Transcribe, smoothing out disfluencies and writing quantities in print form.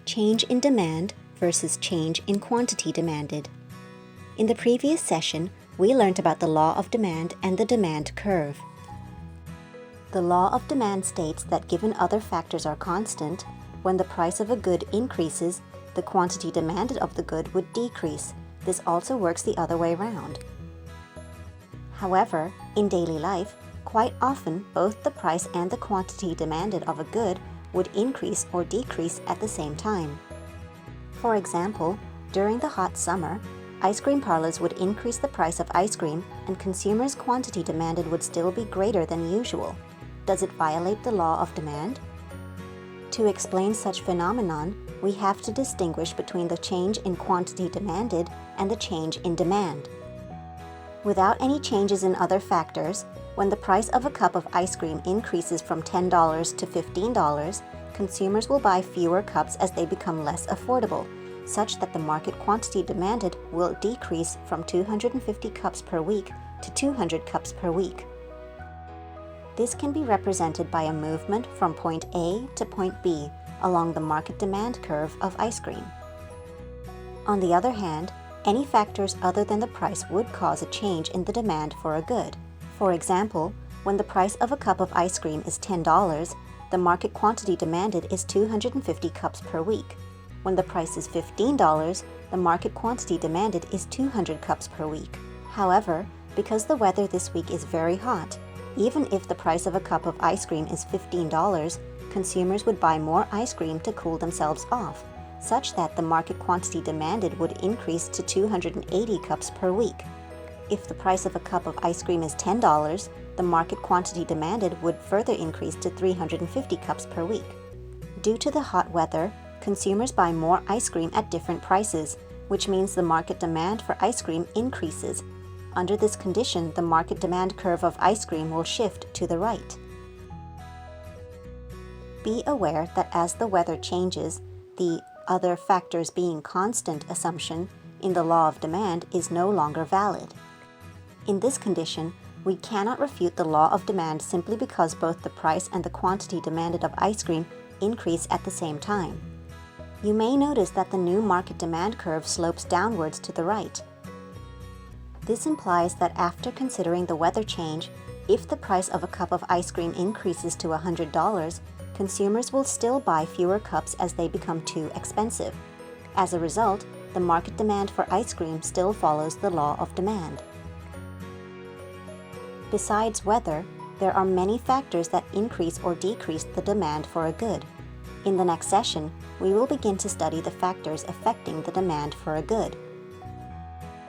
change in demand versus change in quantity demanded. In the previous session, we learned about the law of demand and the demand curve. The law of demand states that given other factors are constant, when the price of a good increases, the quantity demanded of the good would decrease. This also works the other way around. However, in daily life, quite often both the price and the quantity demanded of a good would increase or decrease at the same time. For example, during the hot summer, ice cream parlors would increase the price of ice cream and consumers' quantity demanded would still be greater than usual. Does it violate the law of demand? To explain such phenomenon, we have to distinguish between the change in quantity demanded and the change in demand. Without any changes in other factors, when the price of a cup of ice cream increases from $10 to $15, consumers will buy fewer cups as they become less affordable, such that the market quantity demanded will decrease from 250 cups per week to 200 cups per week. This can be represented by a movement from point A to point B along the market demand curve of ice cream. On the other hand, any factors other than the price would cause a change in the demand for a good. For example, when the price of a cup of ice cream is $10, the market quantity demanded is 250 cups per week. When the price is $15, the market quantity demanded is 200 cups per week. However, because the weather this week is very hot, even if the price of a cup of ice cream is $15, consumers would buy more ice cream to cool themselves off, such that the market quantity demanded would increase to 280 cups per week. If the price of a cup of ice cream is $10, the market quantity demanded would further increase to 350 cups per week. Due to the hot weather, consumers buy more ice cream at different prices, which means the market demand for ice cream increases. Under this condition, the market demand curve of ice cream will shift to the right. Be aware that as the weather changes, the other factors being constant assumption in the law of demand is no longer valid. In this condition, we cannot refute the law of demand simply because both the price and the quantity demanded of ice cream increase at the same time. You may notice that the new market demand curve slopes downwards to the right. This implies that after considering the weather change, if the price of a cup of ice cream increases to $100, consumers will still buy fewer cups as they become too expensive. As a result, the market demand for ice cream still follows the law of demand. Besides weather, there are many factors that increase or decrease the demand for a good. In the next session, we will begin to study the factors affecting the demand for a good.